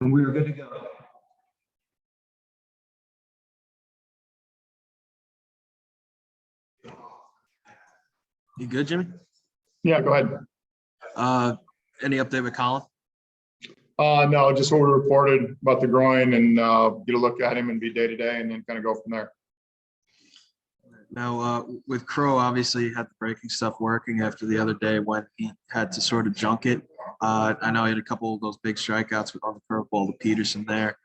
And we were good to go. You good, Jimmy? Yeah, go ahead. Any update with Colin? No, just what we reported about the groin and get a look at him and be day to day and then kind of go from there. Now, with Crowe, obviously he had the breaking stuff working after the other day when he had to sort of junk it. I know he had a couple of those big strikeouts on the curveball to Peterson there.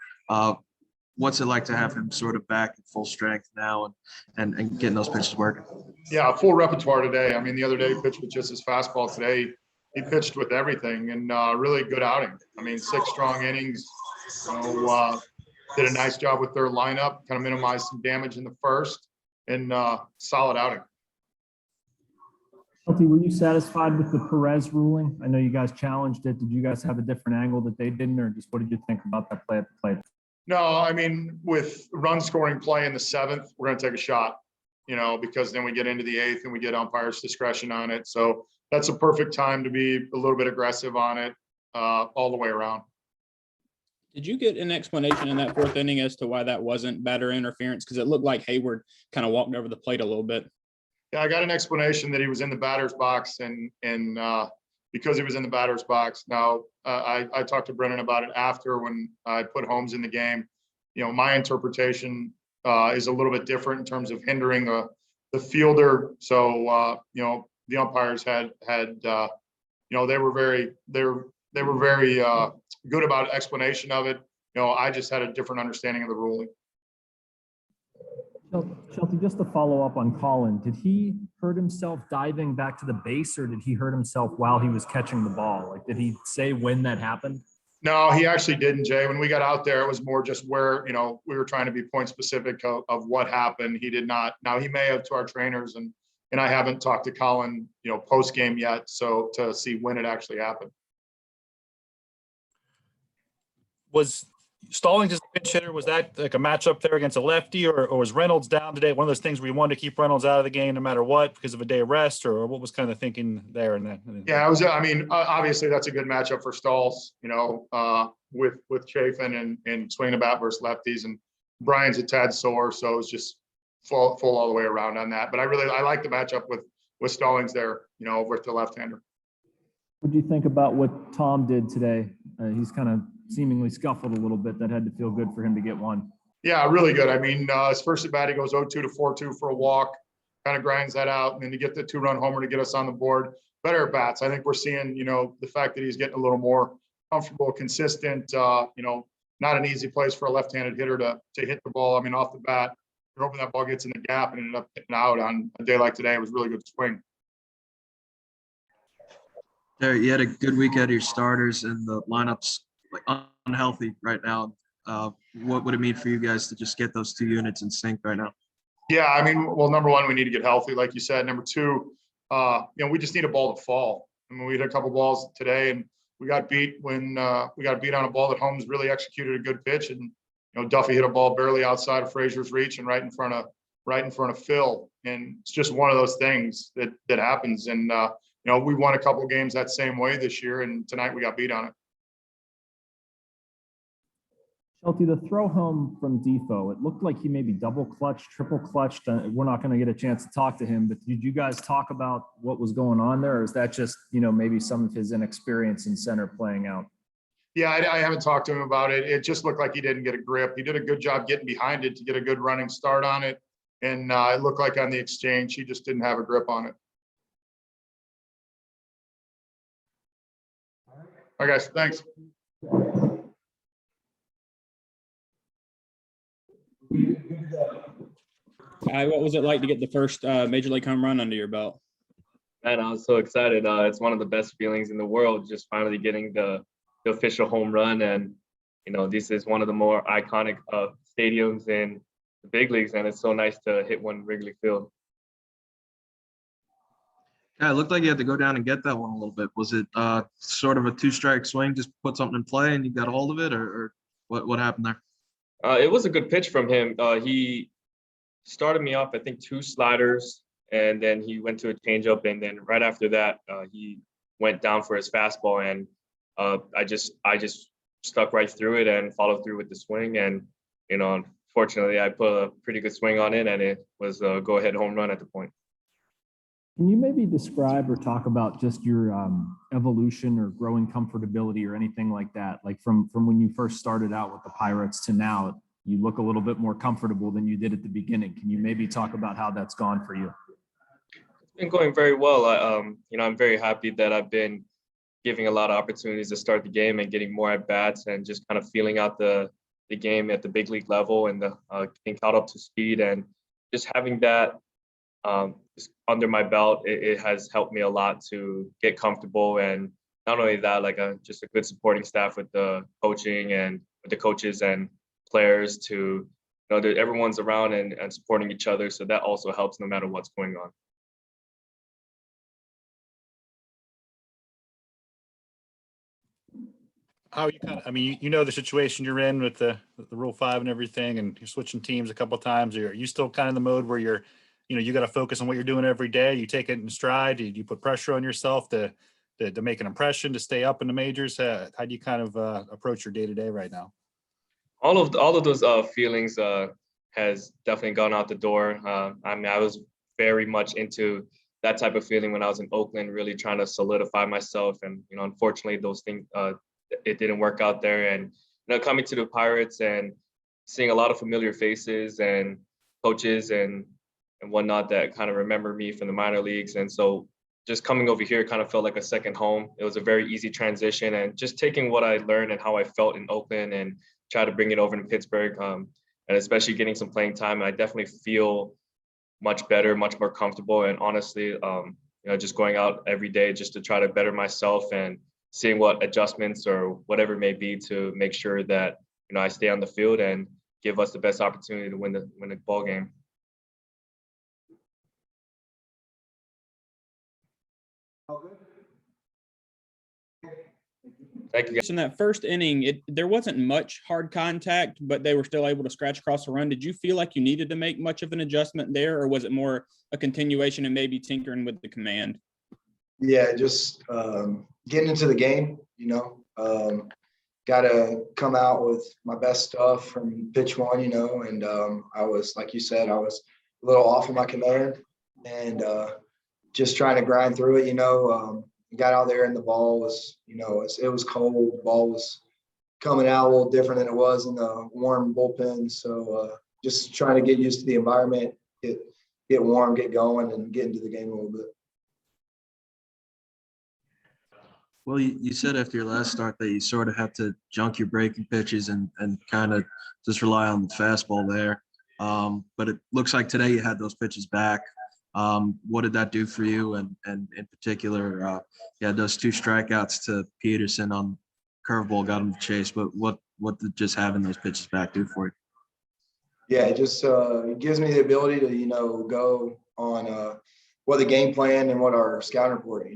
What's it like to have him sort of back in full strength now and getting those pitches working? Yeah, full repertoire today. I mean, the other day he pitched with just his fastball. Today he pitched with everything and really good outing. I mean, 6 strong innings. Did a nice job with their lineup, kind of minimized some damage in the first, and solid outing. Shelty, were you satisfied with the Perez ruling? I know you guys challenged it. Did you guys have a different angle that they didn't, or just what did you think about that play at the plate? No, I mean, with run scoring play in the 7th, we're going to take a shot, because then we get into the 8th and we get umpire's discretion on it. So that's a perfect time to be a little bit aggressive on it all the way around. Did you get an explanation in that 4th inning as to why that wasn't batter interference? Because it looked like Hayward kind of walked over the plate a little bit. Yeah, I got an explanation that he was in the batter's box and because he was in the batter's box. Now, I talked to Brennan about it after when I put Holmes in the game. My interpretation is a little bit different in terms of hindering the fielder. So, the umpires had they were very good about explanation of it. I just had a different understanding of the ruling. Shelty, just to follow up on Colin, did he hurt himself diving back to the base, or did he hurt himself while he was catching the ball? Like, did he say when that happened? No, he actually didn't, Jay. When we got out there, it was more just where, we were trying to be point specific of what happened. He did not. Now, he may have to our trainers, and I haven't talked to Colin, post game yet, so to see when it actually happened. Was Stallings as a pinch hitter, was that like a matchup there against a lefty, or was Reynolds down today? One of those things where you wanted to keep Reynolds out of the game no matter what because of a day of rest, or what was kind of the thinking there? And that, yeah, it was. I mean, obviously that's a good matchup for Stalls. With Chafin and swinging the bat versus lefties, and Brian's a tad sore, so it was just full all the way around on that. But I like the matchup with Stallings there, with the left-hander. What do you think about what Tom did today? He's kind of seemingly scuffled a little bit. That had to feel good for him to get one. Yeah, really good. I mean, his first at bat, he goes 0-2 to 4-2 for a walk, kind of grinds that out, and then to get the 2-run homer to get us on the board. Better at bats. I think we're seeing, the fact that he's getting a little more comfortable, consistent. Not an easy place for a left-handed hitter to hit the ball. I mean, off the bat, you're hoping that ball gets in the gap and ended up hitting out on a day like today. It was a really good swing. There, you had a good week out of your starters, and the lineup's like unhealthy right now. What would it mean for you guys to just get those 2 units in sync right now? Yeah, I mean, well, number one, we need to get healthy, like you said. Number two, we just need a ball to fall. I mean, we had a couple balls today, and we got beat when we got beat on a ball that Holmes really executed a good pitch, and Duffy hit a ball barely outside of Frazier's reach and right in front of Phil, and it's just one of those things that happens. And we won a couple games that same way this year, and tonight we got beat on it. Shelty, the throw home from Defoe, it looked like he maybe double clutched, triple clutched. We're not going to get a chance to talk to him, but did you guys talk about what was going on there? Or is that just, maybe some of his inexperience in center playing out? Yeah, I haven't talked to him about it. It just looked like he didn't get a grip. He did a good job getting behind it to get a good running start on it. And it looked like on the exchange, he just didn't have a grip on it. All right, guys, thanks. What was it like to get the first major league home run under your belt? Man, I was so excited. It's one of the best feelings in the world, just finally getting the official home run. And, this is one of the more iconic stadiums in the big leagues, and it's so nice to hit one Wrigley Field. Yeah, it looked like you had to go down and get that one a little bit. Was it sort of a 2-strike swing, just put something in play and you got a hold of it, or what happened there? It was a good pitch from him. He started me off, I think, 2 sliders, and then he went to a changeup, and then right after that, he went down for his fastball, and I just stuck right through it and followed through with the swing. And, unfortunately, I put a pretty good swing on it, and it was a go-ahead home run at the point. Can you maybe describe or talk about just your evolution or growing comfortability or anything like that? Like from when you first started out with the Pirates to now, you look a little bit more comfortable than you did at the beginning. Can you maybe talk about how that's gone for you? It's been going very well. I'm very happy that I've been giving a lot of opportunities to start the game and getting more at bats and just kind of feeling out the game at the big league level and getting caught up to speed, and just having that just under my belt, it has helped me a lot to get comfortable. And not only that, like just a good supporting staff with the coaching and with the coaches and players to that everyone's around and supporting each other. So that also helps no matter what's going on. How you kind of, the situation you're in with the Rule 5 and everything, and you're switching teams a couple of times. Are you still kind of in the mode where you're, you got to focus on what you're doing every day? You take it in stride? Do you put pressure on yourself to make an impression, to stay up in the majors? How do you kind of approach your day to day right now? All of those feelings has definitely gone out the door. I was very much into that type of feeling when I was in Oakland, really trying to solidify myself. And, unfortunately, those things, it didn't work out there. And, coming to the Pirates and seeing a lot of familiar faces and coaches and whatnot that kind of remember me from the minor leagues. And so just coming over here kind of felt like a second home. It was a very easy transition, and just taking what I learned and how I felt in Oakland and try to bring it over to Pittsburgh, and especially getting some playing time. I definitely feel much better, much more comfortable. And honestly, just going out every day just to try to better myself and seeing what adjustments or whatever it may be to make sure that, I stay on the field and give us the best opportunity to win the ball game. Thank you, guys. In that first inning, there wasn't much hard contact, but they were still able to scratch across the run. Did you feel like you needed to make much of an adjustment there, or was it more a continuation and maybe tinkering with the command? Yeah, just getting into the game, got to come out with my best stuff from pitch one, and I was, like you said, I was a little off of my command and just trying to grind through it, got out there and the ball was, it was cold. The ball was coming out a little different than it was in the warm bullpen. So just trying to get used to the environment, get warm, get going, and get into the game a little bit. Well, you said after your last start that you sort of had to junk your breaking pitches and kind of just rely on the fastball there. But it looks like today you had those pitches back. What did that do for you? And in particular, those 2 strikeouts to Peterson on curveball got him to chase. But what did just having those pitches back do for you? Yeah, it just it gives me the ability to, go on what the game plan and what our scouting report,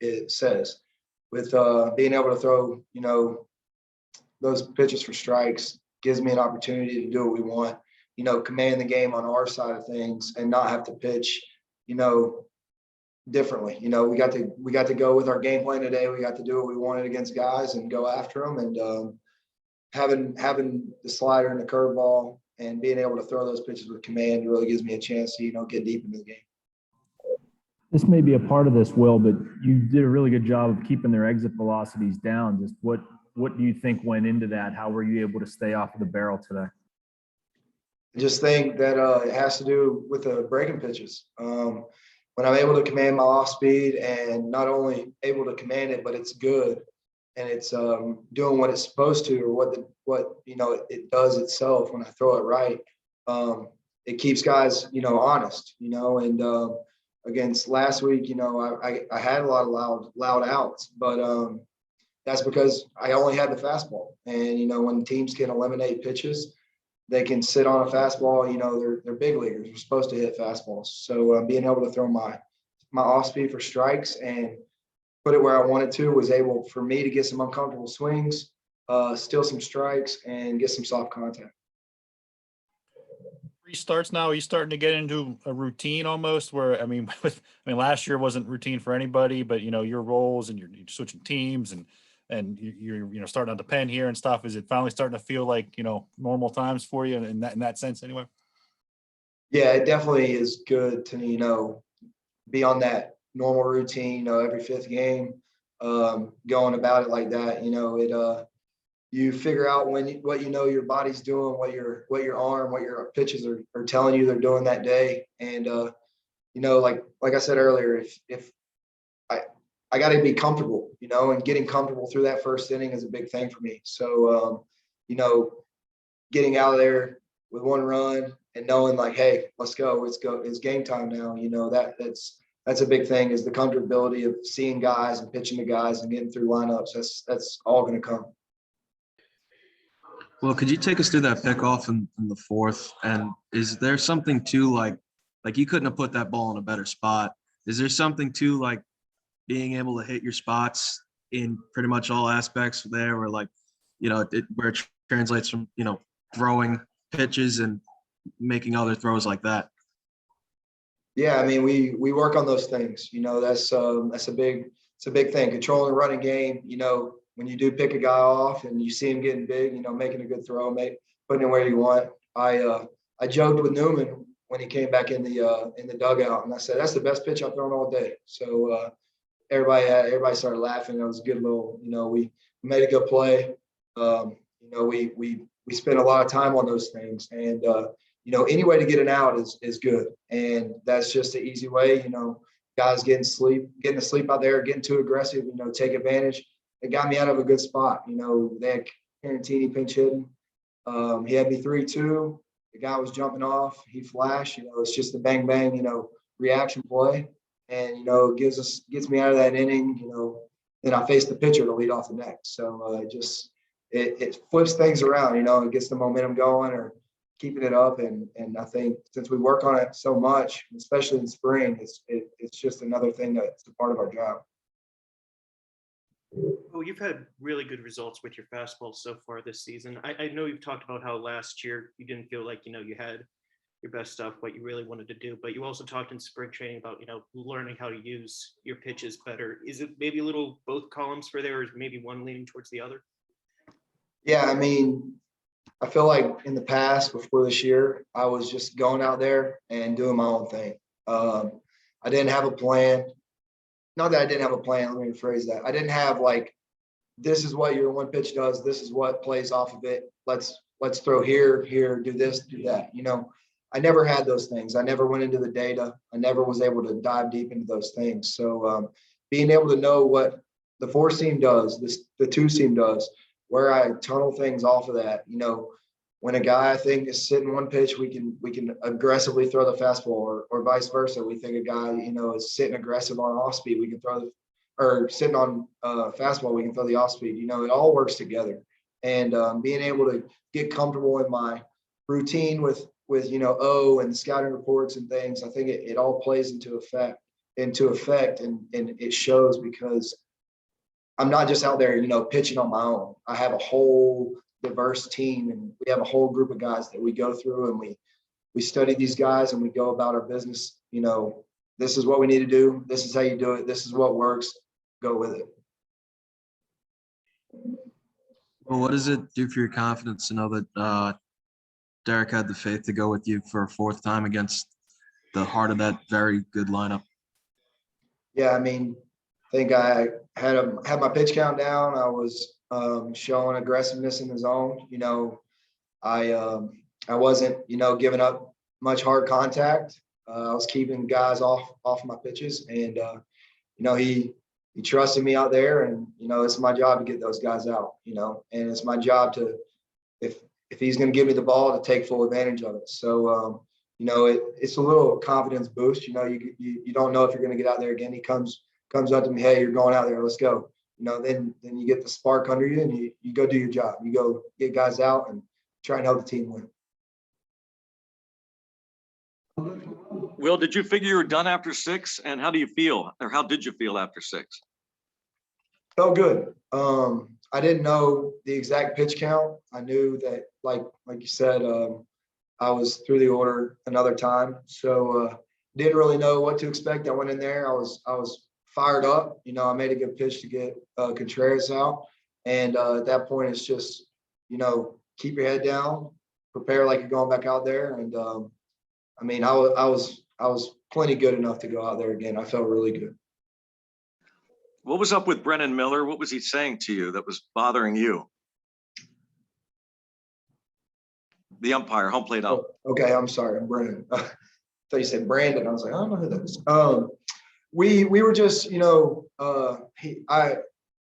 it says. With being able to throw, those pitches for strikes gives me an opportunity to do what we want, command the game on our side of things and not have to pitch, differently. We got to go with our game plan today. We got to do what we wanted against guys and go after them. And having the slider and the curveball and being able to throw those pitches with command really gives me a chance to, get deep into the game. This may be a part of this, Will, but you did a really good job of keeping their exit velocities down. Just what do you think went into that? How were you able to stay off of the barrel today? I just think that it has to do with the breaking pitches. When I'm able to command my off speed and not only able to command it, but it's good and it's doing what it's supposed to, or what it does itself when I throw it right. It keeps guys, honest, and against last week, I had a lot of loud outs, but that's because I only had the fastball. And, when teams can eliminate pitches, they can sit on a fastball. They're big leaguers. They're supposed to hit fastballs. So being able to throw my off speed for strikes and put it where I wanted to was able for me to get some uncomfortable swings, steal some strikes, and get some soft contact. 3 starts now. Are you starting to get into a routine almost where, last year wasn't routine for anybody, but your roles and you're switching teams and and you're starting to depend here and stuff? Is it finally starting to feel like, normal times for you in that sense anyway? Yeah, it definitely is good to, be on that normal routine, every fifth game, going about it like that. You figure out what your body's doing, what your arm, what your pitches are telling you they're doing that day. And like I said earlier, if I got to be comfortable, and getting comfortable through that first inning is a big thing for me. So getting out of there with one run and knowing like, hey, let's go, it's game time now. That's a big thing, is the comfortability of seeing guys and pitching to guys and getting through lineups. That's all going to come. Well, could you take us through that pickoff in the fourth? And is there something to like you couldn't have put that ball in a better spot? Is there something to like being able to hit your spots in pretty much all aspects there, where like, where it translates from, throwing pitches and making other throws like that? Yeah, I mean, we work on those things. That's a big thing. Controlling the running game. When you do pick a guy off and you see him getting big, making a good throw, putting it where you want. I joked with Newman when he came back in the dugout, and I said, that's the best pitch I've thrown all day. So everybody started laughing. It was a good little, we made a good play. We spent a lot of time on those things, and any way to get an out is good, and that's just the easy way. Guys getting to sleep out there, getting too aggressive, take advantage. It got me out of a good spot. They had Tarantini pinch hitting. He had me 3-2. The guy was jumping off. He flashed. It's just a bang bang. Reaction play, and gets me out of that inning. Then I face the pitcher to lead off the next. So it flips things around. It gets the momentum going or keeping it up. And I think since we work on it so much, especially in spring, it's just another thing that's a part of our job. Well, you've had really good results with your fastball so far this season. I know you've talked about how last year you didn't feel like, you had your best stuff, what you really wanted to do, but you also talked in spring training about, learning how to use your pitches better. Is it maybe a little both columns for there, or maybe one leaning towards the other? Yeah, I mean, I feel like in the past, before this year, I was just going out there and doing my own thing. I didn't have a plan. Not that I didn't have a plan, let me rephrase that. I didn't have like, this is what your one pitch does, this is what plays off of it. Let's throw here, do this, do that. I never had those things. I never went into the data. I never was able to dive deep into those things. So being able to know what the 4-seam does, the 2-seam does, where I tunnel things off of that. When a guy I think is sitting one pitch, we can aggressively throw the fastball, or vice versa. We think a guy, is sitting aggressive on off speed, we can throw or sitting on fastball, we can throw the off speed. It all works together. And being able to get comfortable in my routine with and scouting reports and things, I think it all plays into effect and it shows, because I'm not just out there, pitching on my own. I have a whole diverse team, and we have a whole group of guys that we go through, and we study these guys, and we go about our business. This is what we need to do. This is how you do it. This is what works. Go with it. Well, what does it do for your confidence to know that Derek had the faith to go with you for a fourth time against the heart of that very good lineup? Yeah, I mean, I think I had my pitch count down. I was showing aggressiveness in the zone. I wasn't, giving up much hard contact. I was keeping guys off my pitches, and he trusted me out there, and it's my job to get those guys out. And it's my job to, if he's going to give me the ball, to take full advantage of it. So it's a little confidence boost. You don't know if you're going to get out there again. He comes up to me, hey, you're going out there, let's go. Then you get the spark under you, and you go do your job. You go get guys out and try and help the team win. Will, did you figure you were done after 6? And how do you feel, or how did you feel after 6? Felt good. I didn't know the exact pitch count. I knew that, like you said, I was through the order another time, so didn't really know what to expect. I went in there. I was fired up. I made a good pitch to get Contreras out. And at that point, it's just, keep your head down, prepare like you're going back out there. And I mean, I was plenty good enough to go out there again. I felt really good. What was up with Brennan Miller? What was he saying to you that was bothering you? The umpire, home plate ump. Oh, okay, I'm sorry, I'm Brennan. I thought you said Brandon. I was like, I don't know who that is. We were just, the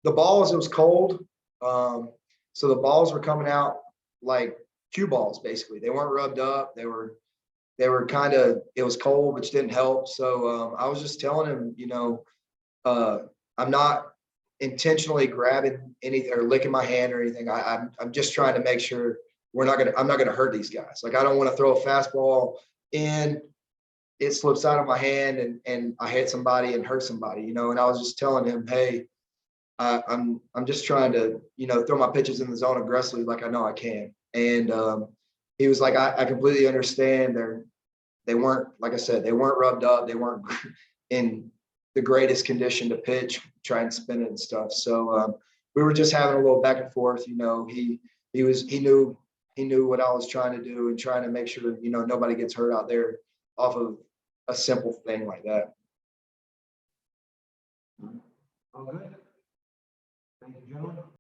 balls, it was cold. So the balls were coming out like cue balls, basically. They weren't rubbed up. They were kind of, it was cold, which didn't help. So I was just telling him, I'm not intentionally grabbing anything or licking my hand or anything. I'm just trying to make sure I'm not gonna hurt these guys. Like, I don't want to throw a fastball in, it slips out of my hand and I hit somebody and hurt somebody, and I was just telling him, hey, I'm just trying to, throw my pitches in the zone aggressively like I know I can. And he was like, I completely understand. They weren't, like I said, they weren't rubbed up. They weren't in the greatest condition to pitch, try and spin it and stuff. So we were just having a little back and forth. He knew what I was trying to do and trying to make sure, nobody gets hurt out there off of a simple thing like that. All good. Thank you, gentlemen.